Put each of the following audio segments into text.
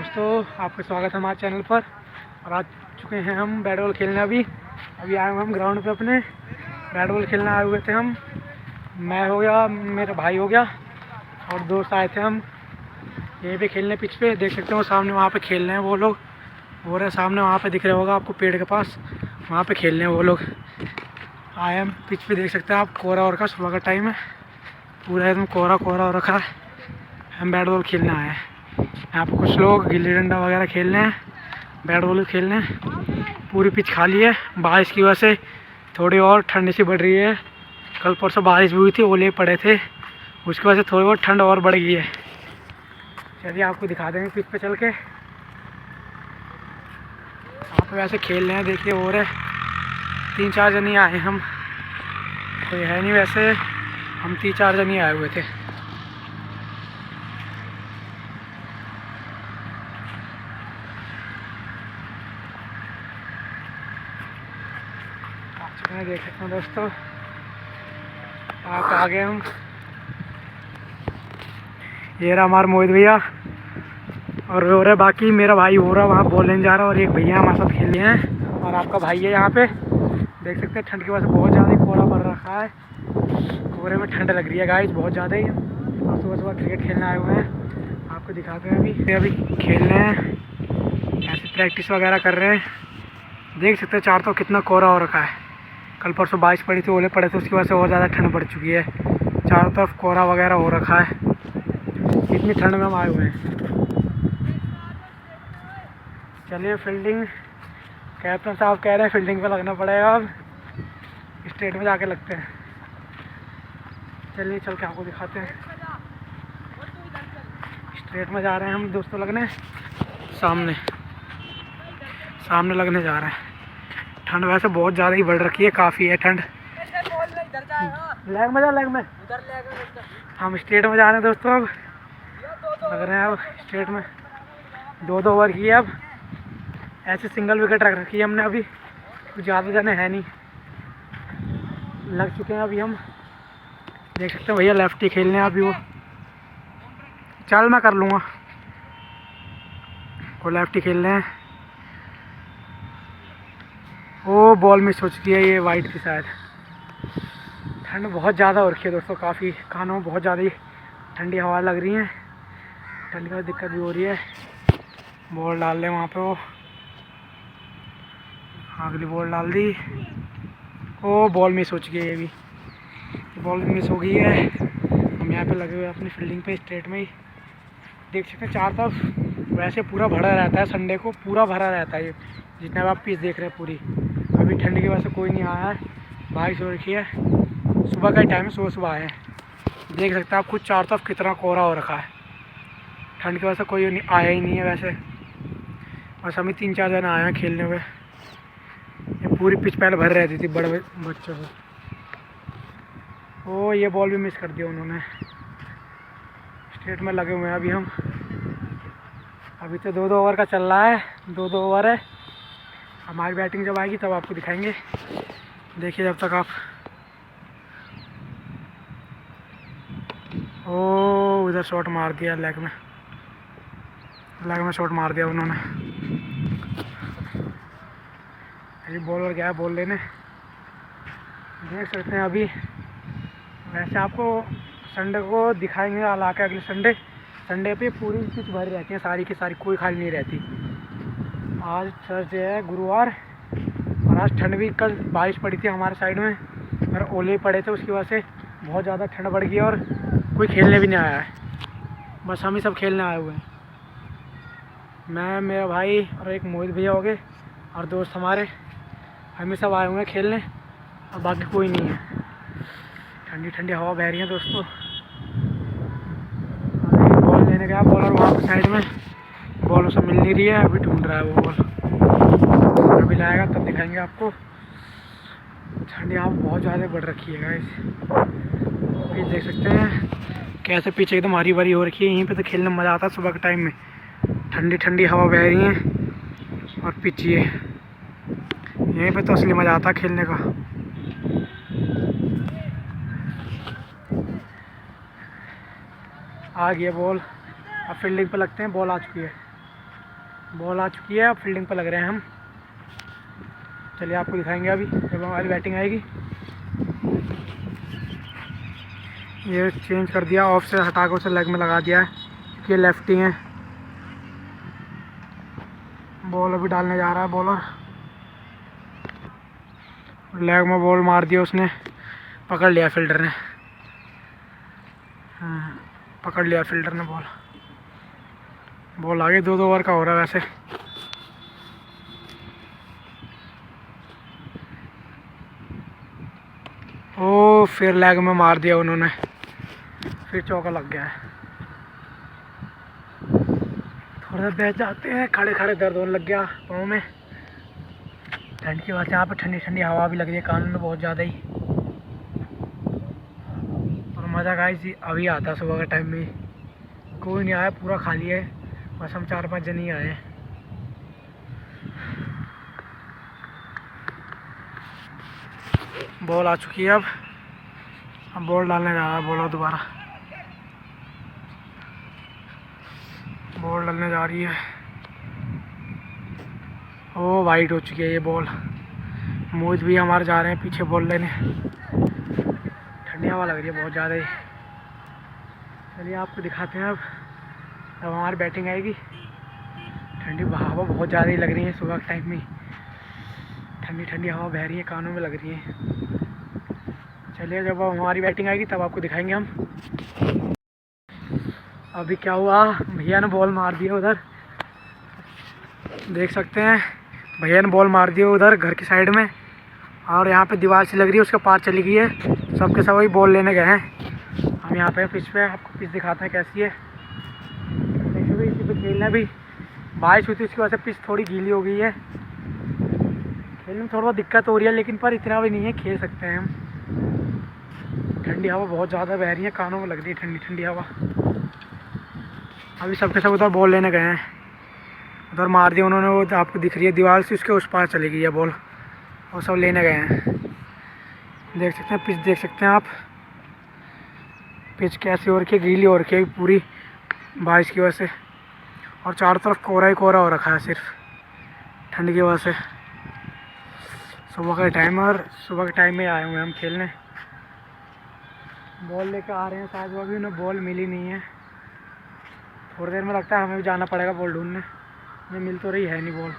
दोस्तों, आपका स्वागत है हमारे चैनल पर। और आ चुके हैं हम बैट बॉल खेलने। अभी आए हुए हम ग्राउंड पे अपने बैट बॉल खेलने आए हुए थे हम। मैं हो गया, मेरा भाई हो गया और दोस्त आए थे हम यहीं पे खेलने। पिच पे देख सकते हो सामने, वहाँ पे खेल रहे हैं वो लोग। वो रहे सामने, वहाँ पे दिख रहा होगा आपको पेड़ के पास, वहाँ पे खेल रहे हैं वो लोग। आए हम पिच पे, देख सकते हैं आप। कोहरा और का सुबह का टाइम है, पूरा एकदम कोहरा कोहरा हो रखा है। हम बैट बॉल खेलने आए हैं। यहाँ पर कुछ लोग गिल्ली डंडा वगैरह खेल रहे हैं, बैट बॉल खेल रहे हैं। पूरी पिच खाली है, बारिश की वजह से थोड़ी और ठंड सी बढ़ रही है। कल परसों बारिश भी हुई थी, ओले पड़े थे, उसकी वजह से थोड़ी बहुत ठंड और बढ़ गई है। चलिए आपको दिखा देंगे पिच पे चल के। आप वैसे खेल रहे हैं, देखिए हो रहे 3-4 जन ही आए हम, कोई है नहीं वैसे। हम 3-4 जन ही आए हुए थे। देख सकते हैं दोस्तों, आप आ गए हम। ये रहा हमारा मोहित भैया, और वो रहा बाकी मेरा भाई हो रहा वहाँ बॉल लेने जा रहा है। और एक भैया हमारे साथ खेल रहे हैं, और आपका भाई है यहाँ पे। देख सकते हैं ठंड की वजह से बहुत ज़्यादा कोहरा पड़ रखा है। कोहरे में ठंड लग रही है गाइस, बहुत ज़्यादा ही। और सुबह सुबह क्रिकेट खेलने आए हुए हैं, आपको दिखाते हैं। अभी खेल रहे हैं, ऐसे प्रैक्टिस वगैरह कर रहे हैं। देख सकते हैं चारों तरफ कितना कोहरा हो रखा है। कल परसों बारिश पड़ी थी, ओले पड़े थे, उसकी वजह से और ज़्यादा ठंड बढ़ चुकी है। चारों तरफ कोहरा वगैरह हो रखा है। इतनी ठंड में हम आए हुए हैं। चलिए फील्डिंग, कैप्टन साहब कह रहे हैं फील्डिंग पे लगना पड़ेगा। अब स्टेट में जाके लगते हैं। चलिए चल के आपको दिखाते हैं। स्ट्रेट में जा रहे हैं हम दोस्तों लगने, सामने लगने जा रहे हैं। ठंड वैसे बहुत ज़्यादा ही बढ़ रखी है, काफ़ी है ठंड। लेग में जा, लेग में। हम स्ट्रेट में जा रहे हैं दोस्तों। अब लग रहे हैं, अब स्ट्रेट में 2-2 ओवर की है। अब ऐसे सिंगल विकेट रख रखी है हमने। अभी कुछ ज़्यादा जाने है नहीं, लग चुके हैं अभी हम। देख सकते हैं भैया लेफ्टी खेलने हैं अभी। वो चल मैं कर लूँगा, वो लेफ्टी खेल रहे हैं। वो बॉल मिस हो चुकी है, ये वाइट की शायद। ठंड बहुत ज़्यादा हो रखी है दोस्तों, काफ़ी कानों में बहुत ज़्यादा ही ठंडी हवा लग रही है। ठंडी का दिक्कत भी हो रही है। बॉल डाल रहे वहाँ पे, वो अगली बॉल डाल दी। वो बॉल मिस हो चुकी है, ये भी बॉल मिस हो गई है। हम यहाँ पे लगे हुए हैं अपनी फील्डिंग पे, स्ट्रेट में ही। देख सकते हैं चार तरफ वैसे पूरा भरा रहता है, संडे को पूरा भरा रहता है। ये जितना भी आप पिच देख रहे हैं पूरी। अभी ठंड की वजह से कोई नहीं आया है, बारिश हो रखी है। सुबह का ही टाइम है, सुबह आए हैं। देख सकते हैं आप खुद चारों तरफ कितना कोहरा हो रखा है। ठंड की वजह से कोई नहीं आया ही नहीं है वैसे। बस हम ही 3-4 जन आए हैं खेलने हुए। ये पूरी पिच पहले भर रहती थी बड़े बच्चों से। ओ ये बॉल भी मिस कर दिया उन्होंने। स्ट्रेट में लगे हुए हैं अभी हम। अभी तो 2-2 ओवर का चल रहा है, 2-2 ओवर है। हमारी बैटिंग जब आएगी तब आपको दिखाएंगे, देखिए जब तक आप। ओ उधर शॉट मार दिया, लेग में शॉट मार दिया उन्होंने। अभी बॉलर गया बॉल लेने, देख सकते हैं अभी। वैसे आपको संडे को दिखाएंगे ला के, अगले संडे पे पूरी पिच भरी रहती है, सारी की सारी, कोई खाली नहीं रहती। आज थर्सडे है, गुरुवार, और आज ठंड भी, कल बारिश पड़ी थी हमारे साइड में और ओले पड़े थे, उसकी वजह से बहुत ज़्यादा ठंड बढ़ गई और कोई खेलने भी नहीं आया है। बस हम ही सब खेलने आए हुए हैं। मैं, मेरा भाई और एक मोहित भैया हो गए, और दोस्त हमारे, हम ही सब आए हुए हैं खेलने, और बाकी कोई नहीं है। ठंडी ठंडी हवा बह रही है दोस्तों। अभी बॉल लेने गया बॉलर वहाँ पर साइड में, बॉल उसे मिल नहीं रही है, अभी ढूंढ रहा है वो बॉल। अभी लाएगा तब दिखाएंगे आपको। ठंडी हवा बहुत ज़्यादा बढ़ रखी है गाइस। ये देख सकते हैं कैसे पीछे एकदम हरी भरी हो रखी है। यहीं पे तो खेलने में मज़ा आता है सुबह के टाइम में। ठंडी ठंडी हवा बह रही है और पिच ये, यहीं पे तो असली मज़ा आता है खेलने का। आ गया बॉल, अब फील्डिंग पे लगते हैं। बॉल आ चुकी है। बॉल आ चुकी है, अब फील्डिंग पर लग रहे हैं हम। चलिए आपको दिखाएंगे अभी जब हमारी बैटिंग आएगी। ये चेंज कर दिया, ऑफ से हटा कर उसे लेग में लगा दिया है कि ये लेफ्टी हैं। बॉल अभी डालने जा रहा है बॉलर, लेग में बॉल मार दिया उसने, पकड़ लिया फील्डर ने। पकड़ लिया फील्डर ने बॉल आगे। 2 ओवर का हो रहा है वैसे। ओ फिर लेग में मार दिया उन्होंने, फिर चौका लग गया है। थोड़ा सा बैठ जाते हैं, खड़े खड़े दर्द होने लग गया पाँव में। ठंड की वजह से यहाँ पे ठंडी ठंडी हवा भी लग रही है कान में बहुत ज़्यादा ही। और मज़ा गाइस अभी आता सुबह के टाइम में, कोई नहीं आया, पूरा खाली है, बस हम 4-5 जन ही आए हैं। बॉल आ चुकी है, अब बॉल डालने जा रहा है बॉलर दोबारा। बॉल डालने जा रही है, ओ वाइड हो चुकी है ये बॉल। मोहित भी हमारे जा रहे हैं पीछे बॉल लेने। ठंडी हवा लग रही है बहुत ज़्यादा ही। चलिए आपको दिखाते हैं अब हमारी बैटिंग आएगी। ठंडी हवा बहुत ज़्यादा ही लग रही है सुबह के टाइम में, ठंडी ठंडी हवा बह रही है, कानों में लग रही है। चलिए जब हमारी बैटिंग आएगी तब आपको दिखाएंगे हम। अभी क्या हुआ, भैया ने बॉल मार दिया उधर, देख सकते हैं भैया ने बॉल मार दिया उधर घर की साइड में, और यहाँ पे दीवार से लग रही है उसके पार चली गई है। सबके सब वही बॉल लेने गए हैं। हम यहाँ पे पिच पे आपको पिच दिखाते हैं कैसी है। देखिए भी इसी पे खेलना, भी बारिश हुई थी उसकी वजह से पिच थोड़ी गीली हो गई है, खेलने में थोड़ा बहुत दिक्कत हो रही है, लेकिन पर इतना भी नहीं है, खेल सकते हैं हम। ठंडी हवा बहुत ज़्यादा बह रही है, कानों में लग रही है ठंडी ठंडी हवा। अभी सबके सब उधर बॉल लेने गए हैं, उधर मार दिया उन्होंने, वो आपको दिख रही है दीवार से उसके उस पार चली गई है बॉल, और सब लेने गए हैं। देख सकते हैं पिच, देख सकते हैं आप पिच कैसी हो रखी है, गीली हो रखी है पूरी बारिश की वजह से, और चारों तरफ कोहरा ही कोहरा हो रखा है सिर्फ ठंड की वजह से। सुबह का टाइम, और सुबह के टाइम में आए हुए हैं हम खेलने। बॉल लेकर आ रहे हैं, शायद वो अभी उन्हें बॉल मिली नहीं है, थोड़ी देर में लगता है हमें भी जाना पड़ेगा बॉल ढूंढने, हमें मिल तो रही है नहीं बॉल।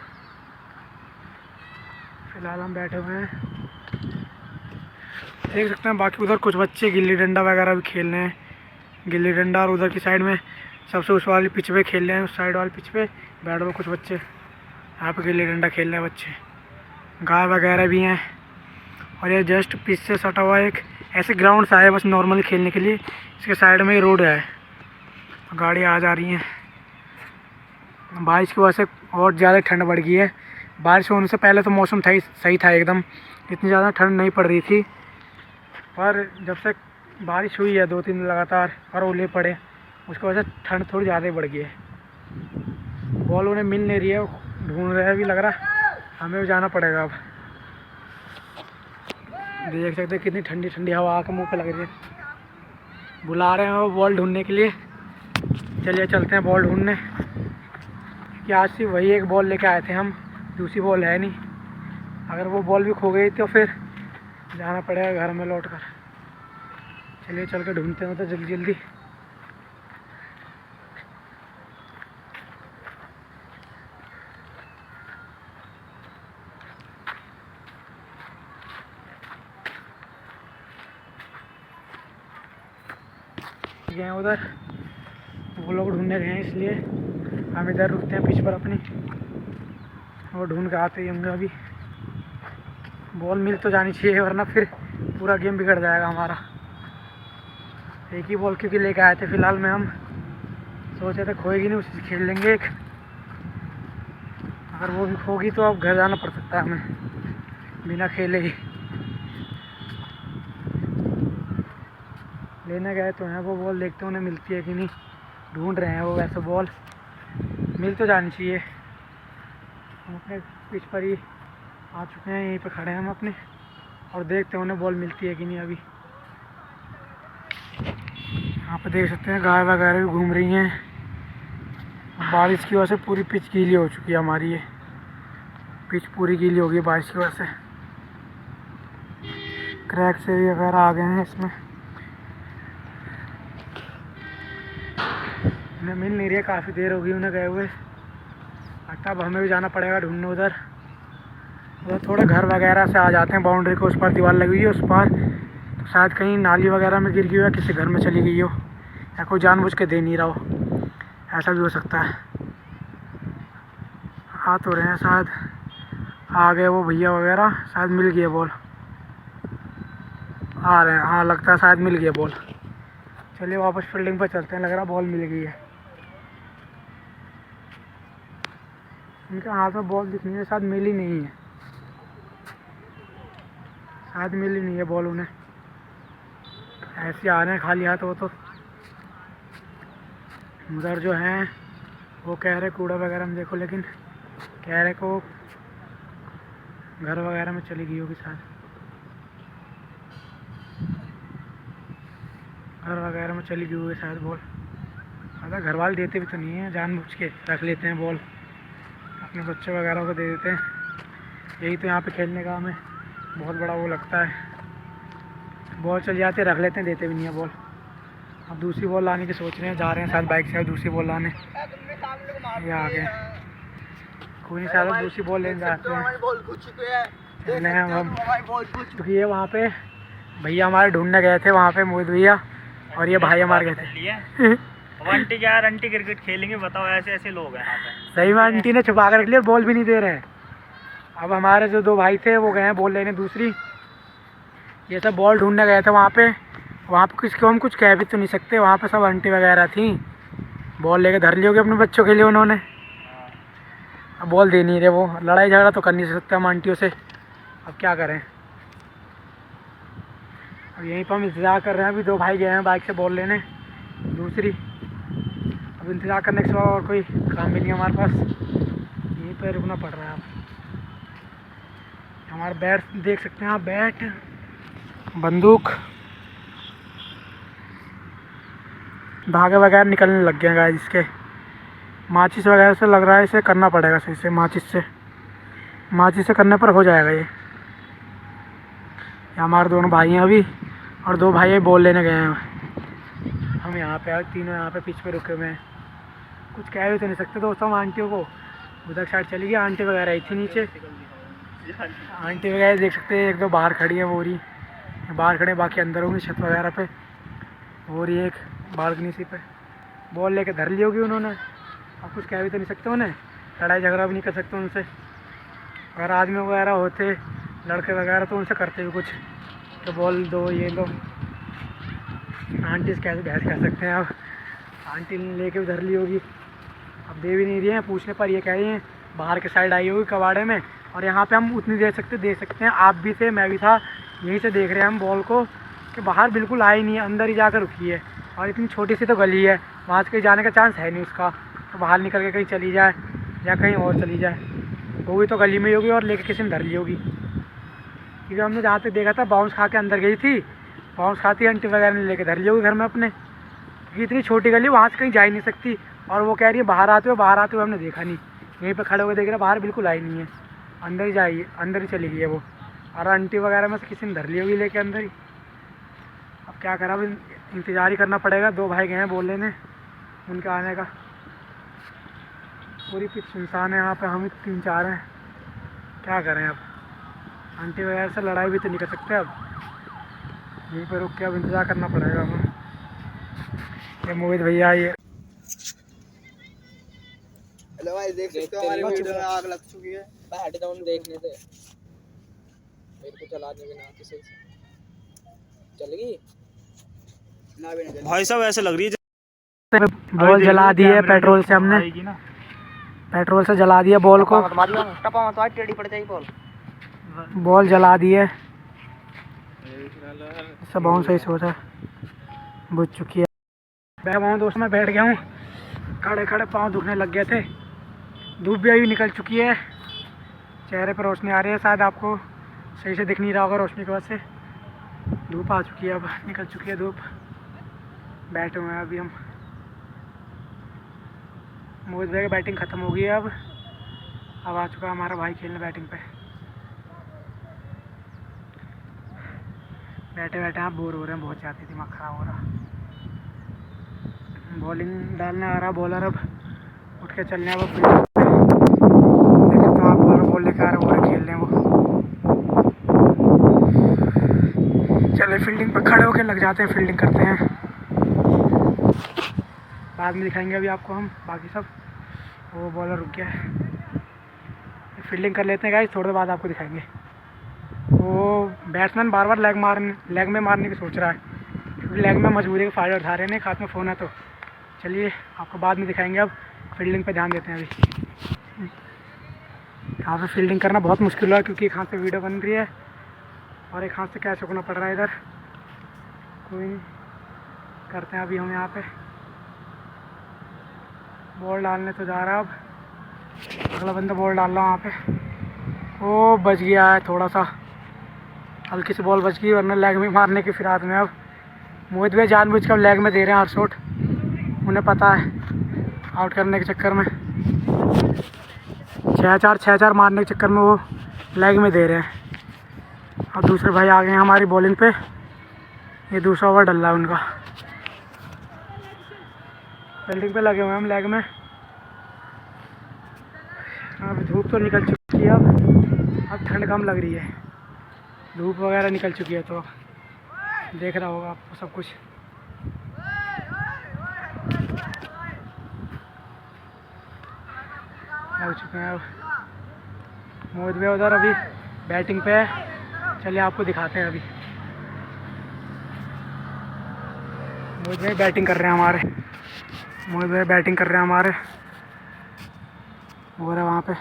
फिलहाल हम बैठे हुए हैं, देख सकते हैं। बाकी उधर कुछ बच्चे गिल्ली डंडा वगैरह भी खेल रहे हैं, गिल्ली डंडा, और उधर की साइड में सबसे उस वाली पिच पे खेल रहे हैं, उस साइड वाली पिच पे बैट बॉल कुछ बच्चे यहाँ पे गिल्ली डंडा खेल रहे हैं बच्चे। गाय वगैरह भी हैं, और ये जस्ट पिच से सटा हुआ एक ऐसे ग्राउंड सा है बस नॉर्मली खेलने के लिए। इसके साइड में ही रोड है, गाड़ी आ जा रही हैं। बारिश की वजह से और ज़्यादा ठंड बढ़ गई है। बारिश होने से पहले तो मौसम था ही सही था एकदम, इतनी ज़्यादा ठंड नहीं पड़ रही थी, पर जब से बारिश हुई है 2-3 दिन लगातार और ओले पड़े, उसकी वजह से ठंड थोड़ी ज़्यादा ही बढ़ गई है। बॉल उन्हें मिल नहीं रही है, ढूंढ रहे हैं, भी लग रहा है हमें भी जाना पड़ेगा अब। देख सकते हैं कितनी ठंडी ठंडी हवा आके मुँह पे लग रही है, बुला रहे हैं वो बॉल ढूंढने के लिए। चलिए चलते हैं बॉल ढूंढने, कि आज सिर्फ वही एक बॉल लेके आए थे हम, दूसरी बॉल है नहीं। अगर वो बॉल भी खो गई तो फिर जाना पड़ेगा घर में लौट कर। चलिए चल के ढूंढते हैं तो जल्दी जल्दी। गए उधर, वो लोग ढूंढने गए हैं, इसलिए हम इधर रुकते हैं पिच पर अपनी, वो ढूंढ के आते ही होंगे। अभी बॉल मिल तो जानी चाहिए, वरना फिर पूरा गेम बिगड़ जाएगा हमारा। एक ही बॉल क्योंकि लेके आए थे फिलहाल में, हम सोचे थे खोएगी नहीं, उसी से खेल लेंगे एक। अगर वो भी खोगी तो अब घर जाना पड़ सकता है हमें बिना खेले ही। लेने गए तो हैं वो बॉल, देखते हैं उन्हें मिलती है कि नहीं, ढूंढ रहे हैं वो। वैसे बॉल मिल तो जानी चाहिए। हम अपने पिच पर ही आ चुके हैं, यहीं पे खड़े हैं हम अपने, और देखते हैं उन्हें बॉल मिलती है कि नहीं। अभी यहाँ पे देख सकते हैं गाय वगैरह भी घूम रही हैं, बारिश की वजह से पूरी पिच गीली हो चुकी है हमारी। ये पिच पूरी गीली हो गई बारिश की वजह से। क्रैक से भी वगैरह आ गए हैं इसमें। उन्हें मिल नहीं रही है, काफ़ी देर हो गई उन्हें गए हुए। अब हमें भी जाना पड़ेगा ढूंढने उधर। थोड़े घर वगैरह से आ जाते हैं, बाउंड्री के उस पार दीवार लगी हुई है उस पार, तो शायद कहीं नाली वगैरह में गिर गई हो या किसी घर में चली गई हो, या कोई जानबूझ के दे नहीं रहा हो, ऐसा भी हो सकता है। आ तो रहे हैं शायद, आ गए वो भैया वगैरह, शायद मिल गई है बॉल, आ रहे हैं। हाँ लगता है शायद मिल गई बॉल। चलिए वापस फील्डिंग पर चलते हैं, लग रहा बॉल मिल गई है। इनके हाथ में बॉल दिखनी है, शायद मिली नहीं है, शायद मिली नहीं है बॉल उन्हें। ऐसे आ रहे हैं खाली हाथ। वो तो उधर जो है वो कह रहे कूड़ा वगैरह में देखो, लेकिन कह रहे को घर वगैरह में चली गई होगी शायद, घर वगैरह में चली गई होगी शायद बॉल। अगर घर वाले देते भी तो नहीं है, जानबूझ के रख लेते हैं बॉल, अपने बच्चे वगैरह को दे देते हैं। यही तो यहाँ पे खेलने का हमें बहुत बड़ा वो लगता है। बॉल चल जाते रख लेते हैं, देते भी नहीं है बॉल। अब दूसरी बॉल लाने की सोच रहे हैं, जा रहे हैं शायद बाइक से दूसरी बॉल लाने। ये आ गए, कोई नहीं, शायद दूसरी बॉल लेने जाते हैं। चले हैं हम, क्योंकि ये वहाँ पे भैया हमारे ढूंढने गए थे, वहाँ पे मोहित भैया और ये भाई हमारे गए थे। आंटी यार, आंटी क्रिकेट खेलेंगे बताओ, ऐसे ऐसे लोग हैं यहाँ पे। सही में आंटी ने छुपा कर रख लिया, बॉल भी नहीं दे रहे हैं। अब हमारे जो दो भाई थे वो गए हैं बॉल लेने दूसरी। ये सब बॉल ढूंढने गए थे वहाँ पे किसी को हम कुछ कह भी तो नहीं सकते, वहाँ पे सब आंटी वगैरह थी। बॉल लेके धर ली होगी अपने बच्चों के लिए उन्होंने। अब बॉल दे नहीं रहे वो, लड़ाई झगड़ा तो कर नहीं सकते हम आंटियों से, अब क्या करें। अब यहीं पर हम इंतज़ार कर रहे हैं। अभी दो भाई गए हैं बाइक से बॉल लेने दूसरी। अब इंतज़ार करने के सिवा और कोई काम भी नहीं है हमारे पास, यहीं पर रुकना पड़ रहा है। आप हमारे बैट देख सकते हैं आप, बैट, बंदूक, धागे वगैरह निकलने लग गए हैं गाइस इसके। माचिस वगैरह से लग रहा है इसे करना पड़ेगा सही से, माचिस से करने पर हो जाएगा ये। हमारे दोनों भाई हैं अभी, और दो भाई बॉल लेने गए हैं। हम यहाँ पे तीनों यहाँ पे पिच पे रुके हुए हैं, कुछ कह भी तो नहीं सकते दोस्तों हम आंटियों को। उधर साइड चली गई आंटी वगैरह आई थी नीचे, आंटी वगैरह देख सकते हैं। एक दो बाहर खड़ी है, वो रही बाहर खड़े, बाकी अंदर होंगी छत वगैरह पे। वो रही एक बालकनी सी पे, बॉल लेके धर ली होगी उन्होंने। अब कुछ कह भी तो नहीं सकते उन्हें, लड़ाई झगड़ा भी नहीं कर सकते उनसे। अगर आदमी वगैरह होते, लड़के वगैरह, तो उनसे करते भी कुछ, तो बॉल दो ये लो। आंटी से कैसे बहस कर सकते हैं। अब आंटी ने लेके धर ली होगी, अब दे भी नहीं रही हैं। पूछने पर ये कह रही हैं बाहर के साइड आई होगी कबाड़े में, और यहाँ पे हम उतनी दे सकते हैं। आप भी थे, मैं भी था, यहीं से देख रहे हैं हम बॉल को कि बाहर बिल्कुल आई नहीं है, अंदर ही जाकर रुकी है। और इतनी छोटी सी तो गली है, वहाँ से कहीं जाने का चांस है नहीं उसका, तो बाहर निकल के कहीं चली जाए या कहीं और चली जाए। वो भी तो गली में ही होगी और लेके किसी ने धर ली होगी, क्योंकि हमने जहाँ तक देखा था बाउंस खा के अंदर गई थी, बाउंस खाती आंटी वगैरह ने लेके धर ली होगी घर में अपने, क्योंकि इतनी छोटी गली वहाँ से कहीं जा ही नहीं सकती। और वो कह रही है बाहर आते हुए हमने देखा नहीं, यहीं पर खड़े हुए देख रहे, बाहर बिल्कुल आई नहीं है, अंदर ही चली गई है वो। और आंटी वगैरह में से किसी ने धर ली होगी लेके अंदर ही। अब क्या करा, अब इंतज़ार ही करना पड़ेगा। दो भाई गए हैं बॉल लेने, उनके आने का। पूरी पिच सुनसान है यहाँ पे, हम ही 3-4 हैं, क्या करें अब। आंटी वगैरह से लड़ाई भी तो नहीं कर सकते, अब यहीं पे रुक के अब इंतज़ार करना पड़ेगा हमें। ये मोहित भैया, ये हेलो भाई, देख सकते हो हमारी वीडियो में आग लग चुकी है। हेड डाउन देखने थे, मेरे को चलाने के ना किसी से चल गई ना भी नहीं भाई साहब, ऐसे लग रही है बॉल जला दी है पेट्रोल से, हमने पेट्रोल से जला दिया बॉल को, टपा मत टेढ़ी पड़ जाएगी बॉल जला दी है। सब बहुत सही सोचा, बुझ चुकी है। मैं वहाँ दोस्त में बैठ गया हूँ, खड़े खड़े पाँव दुखने लग गए थे। धूप भी अभी निकल चुकी है, चेहरे पर रोशनी आ रही है, शायद आपको सही से दिख नहीं रहा होगा रोशनी की वजह से। धूप आ चुकी है, अब निकल चुकी है धूप। बैठे हुए हैं अभी हम, मोहित भाई की बैटिंग ख़त्म हो गई है। अब आ चुका है हमारा भाई खेलने बैटिंग पे। बैठे बैठे आप बोर हो रहे हैं बहुत ज़्यादा, दिमाग ख़राब हो रहा। बॉलिंग डालने आ रहा बॉलर, अब उठ के चलने अब देख सकते हो आप, बॉलर बॉल लेकर आ रहे बॉलर खेल रहे हैं वो। चले फील्डिंग पर खड़े होकर लग जाते हैं, फील्डिंग करते हैं। बाद में दिखाएंगे अभी आपको हम बाकी सब। वो बॉलर रुक गया है, फील्डिंग कर लेते हैं गाइस, थोड़ी देर बाद आपको दिखाएंगे। वो बैट्समैन बार बार लेग में मारने की सोच रहा है, क्योंकि लेग में मजबूरी का फ़ायदा उठा रहे हैं। हाथ में फ़ोन है तो चलिए आपको बाद में दिखाएंगे। अब फील्डिंग पे ध्यान देते हैं अभी। यहाँ पे फील्डिंग करना बहुत मुश्किल हुआ, क्योंकि एक हाथ से वीडियो बन रही है और एक हाथ से कैच रुकना पड़ रहा है इधर। कोई नहीं, करते हैं अभी हम यहाँ पे। बॉल डालने तो जा रहा है, अब अगला बंदा बॉल डाल रहा है वहाँ पे। वो बच गया है, थोड़ा सा हल्की सी बॉल बच गई, वरना लेग में मारने की फिराद में। अब मोहित भाई जानबूझकर लेग में दे रहे हैं हर शॉट, उन्हें पता है आउट करने के चक्कर में, 6-4 मारने के चक्कर में वो लेग में दे रहे हैं। अब दूसरे भाई आ गए हैं हमारी बॉलिंग पे, ये दूसरा ओवर डल रहा है उनका। फील्डिंग पे लगे हुए हैं हम लेग में। अब धूप तो निकल चुकी है, अब ठंड कम लग रही है, धूप वगैरह निकल चुकी है, तो देख रहा होगा आपको सब कुछ। लग चुके हैं अब मोहित भाई उधर अभी बैटिंग पे है, चलिए आपको दिखाते हैं अभी। मोहित भाई बैटिंग कर रहे हैं हमारे, मोहित भाई बैटिंग कर रहे हैं हमारे, हो रहा है वहाँ पे।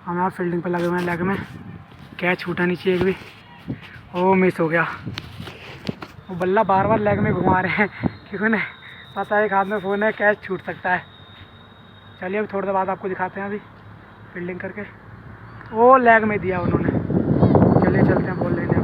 हम यहाँ फील्डिंग पे लगे हुए हैं लेग में, कैच छूटा नहीं चाहिए एक भी। ओ मिस हो गया, वो बल्ला बार बार लेग में घुमा रहे हैं, क्योंकि उन्हें पता है एक हाथ में फ़ोन है, कैच छूट सकता है। चलिए अभी थोड़ी देर बाद आपको दिखाते हैं अभी फील्डिंग करके। वो लेग में दिया उन्होंने, चलिए चलते हैं बॉल लेने।